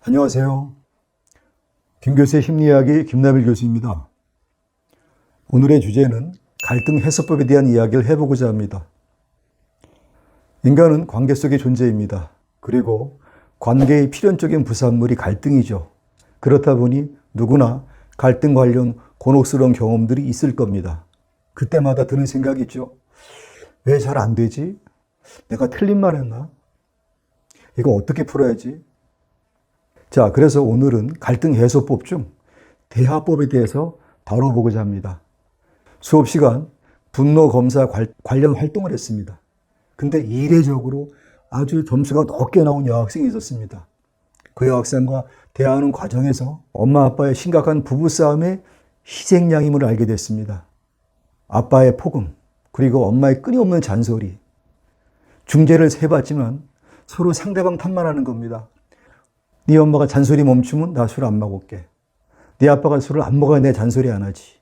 안녕하세요. 김교수의 심리이야기 김나빌 교수입니다. 오늘의 주제는 갈등 해소법에 대한 이야기를 해보고자 합니다. 인간은 관계 속의 존재입니다. 그리고 관계의 필연적인 부산물이 갈등이죠. 그렇다 보니 누구나 갈등 관련 곤혹스러운 경험들이 있을 겁니다. 그때마다 드는 생각이 있죠. 왜 잘 안 되지? 내가 틀린 말 했나? 이거 어떻게 풀어야지? 자, 그래서 오늘은 갈등 해소법 중 대화법에 대해서 다뤄보고자 합니다. 수업 시간 분노 검사 관련 활동을 했습니다. 근데 이례적으로 아주 점수가 높게 나온 여학생이 있었습니다. 그 여학생과 대화하는 과정에서 엄마 아빠의 심각한 부부싸움의 희생양임을 알게 됐습니다. 아빠의 폭언, 그리고 엄마의 끊임없는 잔소리. 중재를 해봤지만 서로 상대방 탓만 하는 겁니다. 네 엄마가 잔소리 멈추면 나 술 안 먹을게. 네 아빠가 술을 안 먹어야 내 잔소리 안 하지.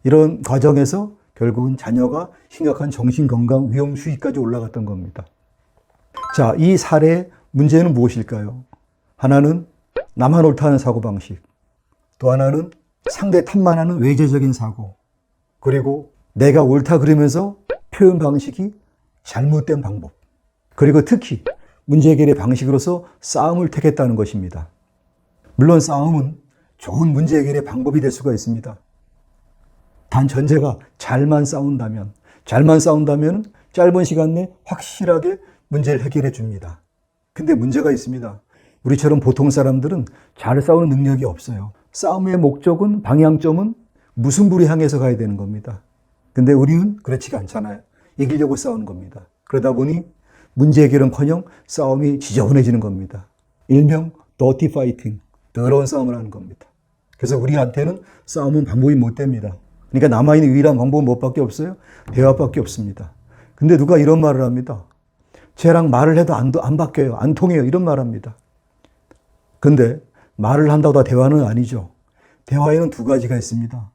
이런 과정에서 결국은 자녀가 심각한 정신건강 위험 수위까지 올라갔던 겁니다. 자, 이 사례의 문제는 무엇일까요? 하나는 나만 옳다는 사고방식, 또 하나는 상대 탓만 하는 외제적인 사고, 그리고 내가 옳다 그러면서 표현 방식이 잘못된 방법, 그리고 특히 문제 해결의 방식으로서 싸움을 택했다는 것입니다. 물론 싸움은 좋은 문제 해결의 방법이 될 수가 있습니다. 단 전제가 잘만 싸운다면 짧은 시간 내에 확실하게 문제를 해결해 줍니다. 근데 문제가 있습니다. 우리처럼 보통 사람들은 잘 싸우는 능력이 없어요. 싸움의 목적은, 방향점은 무승부를 향해서 가야 되는 겁니다. 근데 우리는 그렇지가 않잖아요. 이기려고 싸우는 겁니다. 그러다 보니 문제 해결은커녕 싸움이 지저분해지는 겁니다. 일명 더티 파이팅, 더러운 싸움을 하는 겁니다. 그래서 우리한테는 싸움은 방법이 못 됩니다. 그러니까 남아있는 유일한 방법은 무엇밖에 없어요? 대화밖에 없습니다. 근데 누가 이런 말을 합니다. 쟤랑 말을 해도 안 바뀌어요. 안 통해요. 이런 말을 합니다. 근데 말을 한다고 다 대화는 아니죠. 대화에는 두 가지가 있습니다.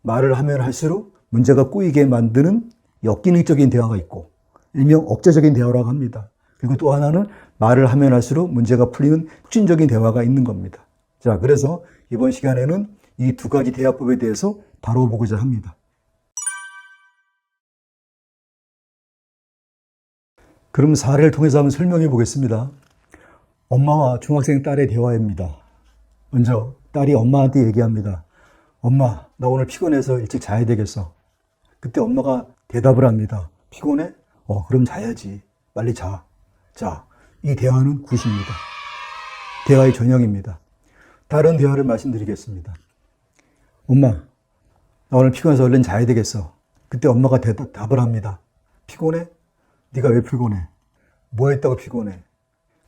말을 하면 할수록 문제가 꼬이게 만드는 역기능적인 대화가 있고, 일명 억제적인 대화라고 합니다. 그리고 또 하나는 말을 하면 할수록 문제가 풀리는 혁신적인 대화가 있는 겁니다. 자, 그래서 이번 시간에는 이 두 가지 대화법에 대해서 다뤄보고자 합니다. 그럼 사례를 통해서 한번 설명해 보겠습니다. 엄마와 중학생 딸의 대화입니다. 먼저 딸이 엄마한테 얘기합니다. 엄마, 나 오늘 피곤해서 일찍 자야 되겠어. 그때 엄마가 대답을 합니다. 피곤해? 그럼 자야지. 빨리 자. 자, 이 대화는 굿입니다. 대화의 전형입니다. 다른 대화를 말씀드리겠습니다. 엄마, 나 오늘 피곤해서 얼른 자야 되겠어. 그때 엄마가 답을 합니다. 피곤해? 네가 왜 피곤해? 뭐 했다고 피곤해?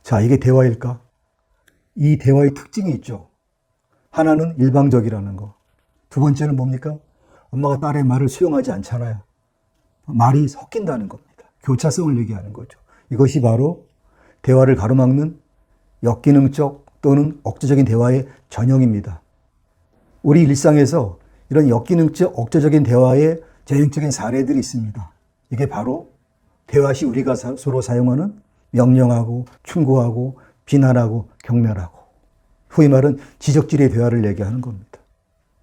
자, 이게 대화일까? 이 대화의 특징이 있죠. 하나는 일방적이라는 거. 두 번째는 뭡니까? 엄마가 딸의 말을 수용하지 않잖아요. 말이 섞인다는 겁니다. 교차성을 얘기하는 거죠. 이것이 바로 대화를 가로막는 역기능적 또는 억제적인 대화의 전형입니다. 우리 일상에서 이런 역기능적 억제적인 대화의 대표적인 사례들이 있습니다. 이게 바로 대화 시 우리가 서로 사용하는 명령하고 충고하고 비난하고 경멸하고, 후이 말은 지적질의 대화를 얘기하는 겁니다.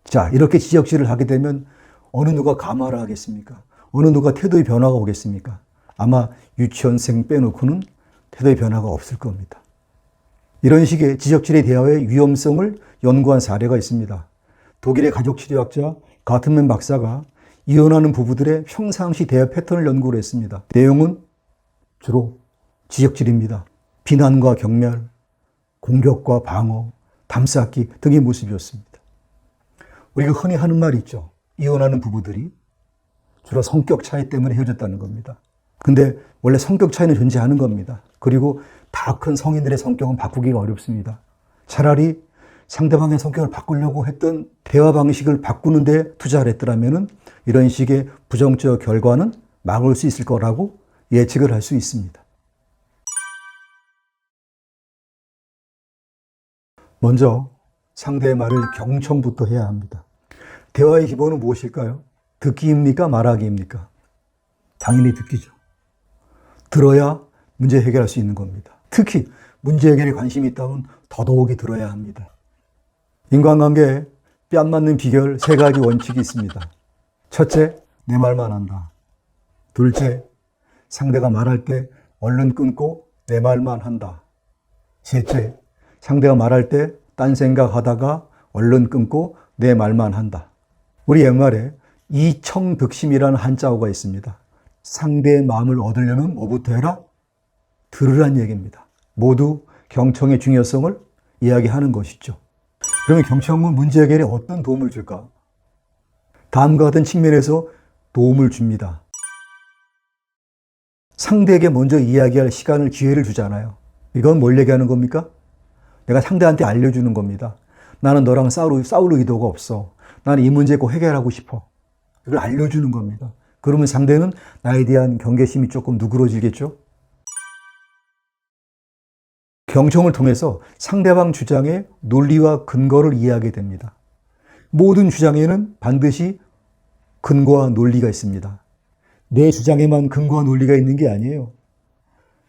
자, 이렇게 지적질을 하게 되면 어느 누가 감화를 하겠습니까? 어느 누가 태도의 변화가 오겠습니까? 아마 유치원생 빼놓고는 태도의 변화가 없을 겁니다. 이런 식의 지적질의 대화의 위험성을 연구한 사례가 있습니다. 독일의 가족치료학자 가트맨 박사가 이혼하는 부부들의 평상시 대화 패턴을 연구를 했습니다. 내용은 주로 지적질입니다. 비난과 경멸, 공격과 방어, 담쌓기 등의 모습이었습니다. 우리가 흔히 하는 말이 있죠. 이혼하는 부부들이 주로 성격 차이 때문에 헤어졌다는 겁니다. 근데 원래 성격 차이는 존재하는 겁니다. 그리고 다 큰 성인들의 성격은 바꾸기가 어렵습니다. 차라리 상대방의 성격을 바꾸려고 했던 대화 방식을 바꾸는 데 투자를 했더라면 이런 식의 부정적 결과는 막을 수 있을 거라고 예측을 할 수 있습니다. 먼저 상대의 말을 경청부터 해야 합니다. 대화의 기본은 무엇일까요? 듣기입니까? 말하기입니까? 당연히 듣기죠. 들어야 문제 해결할 수 있는 겁니다. 특히 문제 해결에 관심이 있다면 더더욱이 들어야 합니다. 인간관계에 뺨 맞는 비결 3가지 원칙이 있습니다. 첫째, 내 말만 한다. 둘째, 상대가 말할 때 얼른 끊고 내 말만 한다. 셋째, 상대가 말할 때 딴 생각하다가 얼른 끊고 내 말만 한다. 우리 옛말에 이청득심이라는 한자어가 있습니다. 상대의 마음을 얻으려면 뭐부터 해라? 들으란 얘기입니다. 모두 경청의 중요성을 이야기하는 것이죠. 그러면 경청은 문제 해결에 어떤 도움을 줄까? 다음과 같은 측면에서 도움을 줍니다. 상대에게 먼저 이야기할 시간을, 기회를 주잖아요. 이건 뭘 얘기하는 겁니까? 내가 상대한테 알려주는 겁니다. 나는 너랑 싸울 의도가 없어. 나는 이 문제 꼭 해결하고 싶어. 이걸 알려주는 겁니다. 그러면 상대는 나에 대한 경계심이 조금 누그러지겠죠? 경청을 통해서 상대방 주장의 논리와 근거를 이해하게 됩니다. 모든 주장에는 반드시 근거와 논리가 있습니다. 내 주장에만 근거와 논리가 있는 게 아니에요.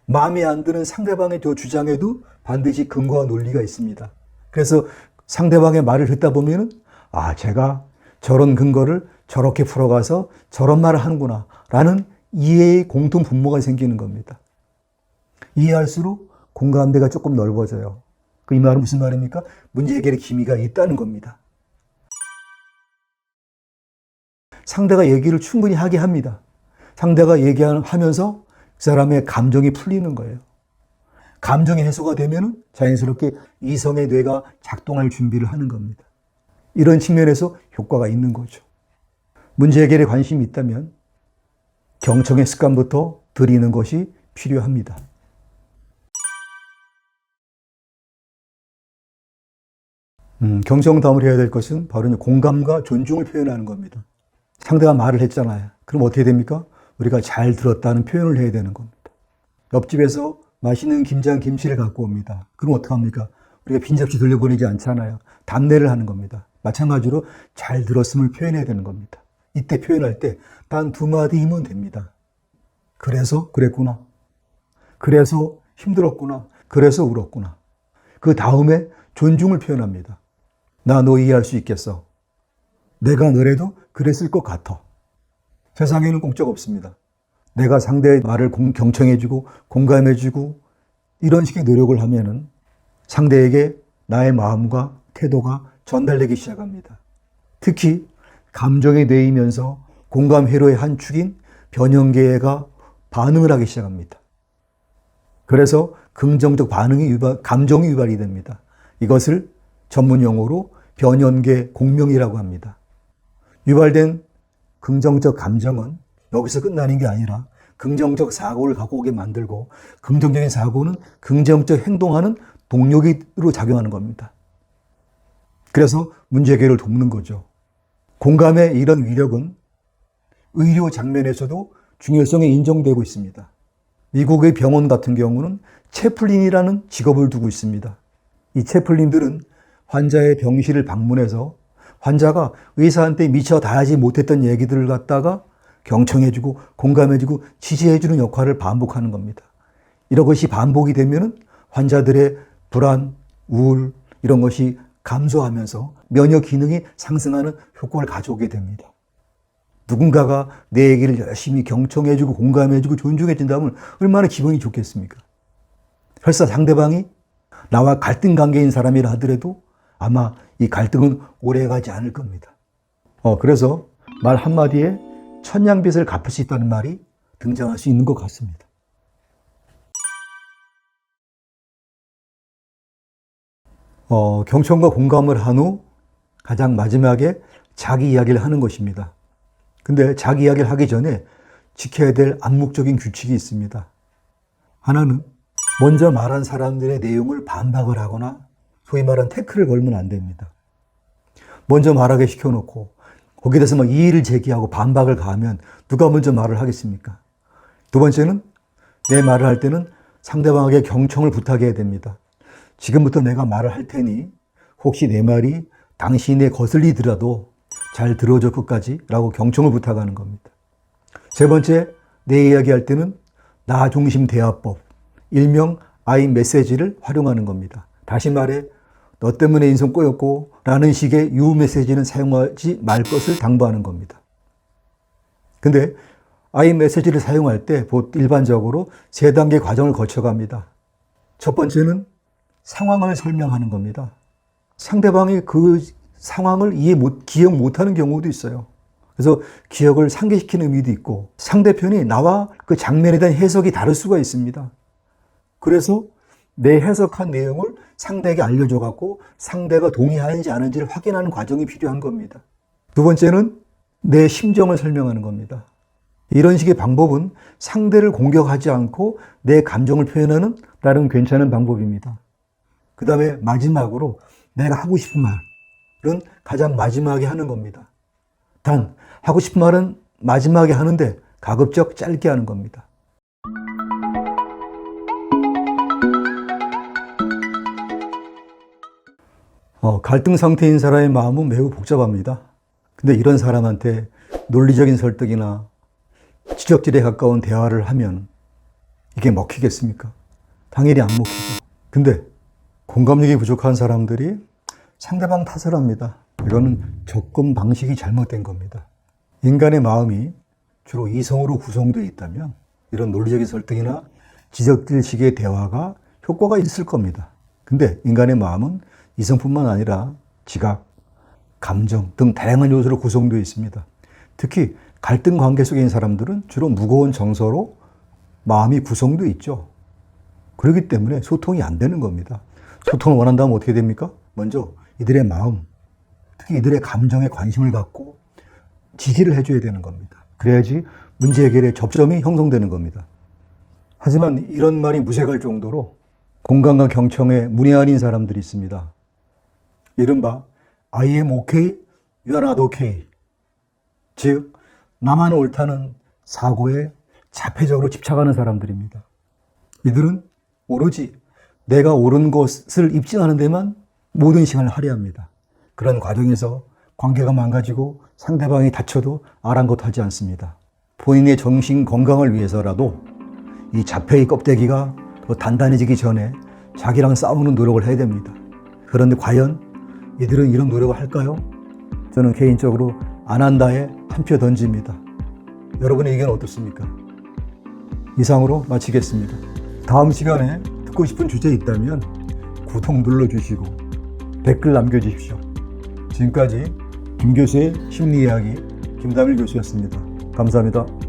마음에 안 드는 상대방의 저 주장에도 반드시 근거와 논리가 있습니다. 그래서 상대방의 말을 듣다 보면은 제가 저런 근거를 저렇게 풀어가서 저런 말을 하는구나 라는 이해의 공통 분모가 생기는 겁니다. 이해할수록 공감대가 조금 넓어져요. 이 말은 무슨 말입니까? 문제 해결의 기미가 있다는 겁니다. 상대가 얘기를 충분히 하게 합니다. 상대가 얘기하면서 그 사람의 감정이 풀리는 거예요. 감정이 해소가 되면 자연스럽게 이성의 뇌가 작동할 준비를 하는 겁니다. 이런 측면에서 효과가 있는 거죠. 문제 해결에 관심이 있다면 경청의 습관부터 들이는 것이 필요합니다. 경청 다음으로 해야 될 것은 바로 공감과 존중을 표현하는 겁니다. 상대가 말을 했잖아요. 그럼 어떻게 됩니까? 우리가 잘 들었다는 표현을 해야 되는 겁니다. 옆집에서 맛있는 김치를 갖고 옵니다. 그럼 어떡합니까? 우리가 빈 접시 돌려보내지 않잖아요. 답례를 하는 겁니다. 마찬가지로 잘 들었음을 표현해야 되는 겁니다. 이때 표현할 때 단 2마디이면 됩니다. 그래서 그랬구나. 그래서 힘들었구나. 그래서 울었구나. 그 다음에 존중을 표현합니다. 나 너 이해할 수 있겠어. 내가 너래도 그랬을 것 같아. 세상에는 공짜가 없습니다. 내가 상대의 말을 경청해주고 공감해주고 이런 식의 노력을 하면은 상대에게 나의 마음과 태도가 전달되기 시작합니다. 특히 감정에 내이면서 공감 회로의 한 축인 변형계가 반응을 하기 시작합니다. 그래서 긍정적 감정이 유발이 됩니다. 이것을 전문 용어로 변형계 공명이라고 합니다. 유발된 긍정적 감정은 여기서 끝나는 게 아니라 긍정적 사고를 갖고 오게 만들고 긍정적인 사고는 긍정적 행동하는 동력으로 작용하는 겁니다. 그래서 문제 해결을 돕는 거죠. 공감의 이런 위력은 의료 장면에서도 중요성이 인정되고 있습니다. 미국의 병원 같은 경우는 채플린이라는 직업을 두고 있습니다. 이 채플린들은 환자의 병실을 방문해서 환자가 의사한테 미처 다 하지 못했던 얘기들을 갖다가 경청해주고 공감해주고 지지해주는 역할을 반복하는 겁니다. 이런 것이 반복이 되면 환자들의 불안, 우울 이런 것이 감소하면서 면역 기능이 상승하는 효과를 가져오게 됩니다. 누군가가 내 얘기를 열심히 경청해주고 공감해주고 존중해준다면 얼마나 기분이 좋겠습니까? 설사 상대방이 나와 갈등 관계인 사람이라 하더라도 아마 이 갈등은 오래가지 않을 겁니다. 그래서 말 한마디에 천냥빚을 갚을 수 있다는 말이 등장할 수 있는 것 같습니다. 경청과 공감을 한 후 가장 마지막에 자기 이야기를 하는 것입니다. 근데 자기 이야기를 하기 전에 지켜야 될 암묵적인 규칙이 있습니다. 하나는 먼저 말한 사람들의 내용을 반박을 하거나 소위 말하는 태클을 걸면 안 됩니다. 먼저 말하게 시켜놓고 거기에 대해서 막 이의를 제기하고 반박을 가하면 누가 먼저 말을 하겠습니까? 두 번째는 내 말을 할 때는 상대방에게 경청을 부탁해야 됩니다. 지금부터 내가 말을 할 테니 혹시 내 말이 당신에 거슬리더라도 잘 들어줘 끝까지 라고 경청을 부탁하는 겁니다. 세 번째, 내 이야기할 때는 나 중심 대화법, 일명 I 메시지를 활용하는 겁니다. 다시 말해 너 때문에 인생 꼬였고 라는 식의 유후 메시지는 사용하지 말 것을 당부하는 겁니다. 근데 I 메시지를 사용할 때 일반적으로 3단계 과정을 거쳐갑니다. 첫 번째는 상황을 설명하는 겁니다. 상대방이 그 상황을 기억 못하는 경우도 있어요. 그래서 기억을 상기시키는 의미도 있고 상대편이 나와 그 장면에 대한 해석이 다를 수가 있습니다. 그래서 내 해석한 내용을 상대에게 알려줘갖고 상대가 동의하는지 안 하는지를 확인하는 과정이 필요한 겁니다. 두 번째는 내 심정을 설명하는 겁니다. 이런 식의 방법은 상대를 공격하지 않고 내 감정을 표현하는 나름 괜찮은 방법입니다. 그 다음에 마지막으로 내가 하고 싶은 말은 가장 마지막에 하는 겁니다. 단 하고 싶은 말은 마지막에 하는데 가급적 짧게 하는 겁니다. 갈등 상태인 사람의 마음은 매우 복잡합니다. 근데 이런 사람한테 논리적인 설득이나 지적질에 가까운 대화를 하면 이게 먹히겠습니까? 당연히 안 먹히죠. 근데 공감력이 부족한 사람들이 상대방 탓을 합니다. 이거는 접근 방식이 잘못된 겁니다. 인간의 마음이 주로 이성으로 구성되어 있다면 이런 논리적인 설득이나 지적질식의 대화가 효과가 있을 겁니다. 근데 인간의 마음은 이성뿐만 아니라 지각, 감정 등 다양한 요소로 구성되어 있습니다. 특히 갈등 관계 속에 있는 사람들은 주로 무거운 정서로 마음이 구성되어 있죠. 그렇기 때문에 소통이 안 되는 겁니다. 소통을 원한다면 어떻게 됩니까? 먼저 이들의 마음, 특히 이들의 감정에 관심을 갖고 지지를 해줘야 되는 겁니다. 그래야지 문제 해결의 접점이 형성되는 겁니다. 하지만 이런 말이 무색할 정도로 공감과 경청에 문외한인 사람들이 있습니다. 이른바 I am okay, you are not okay. 즉 나만 옳다는 사고에 자폐적으로 집착하는 사람들입니다. 이들은 오로지 내가 옳은 것을 입증하는 데만 모든 시간을 할애합니다. 그런 과정에서 관계가 망가지고 상대방이 다쳐도 아랑곳하지 않습니다. 본인의 정신 건강을 위해서라도 이 자폐의 껍데기가 더 단단해지기 전에 자기랑 싸우는 노력을 해야 됩니다. 그런데 과연 이들은 이런 노력을 할까요? 저는 개인적으로 안 한다에 한 표 던집니다. 여러분의 의견은 어떻습니까? 이상으로 마치겠습니다. 다음 시간에 듣고 싶은 주제 있다면 구독 눌러주시고 댓글 남겨주십시오. 지금까지 김 교수의 심리이야기 김담일 교수였습니다. 감사합니다.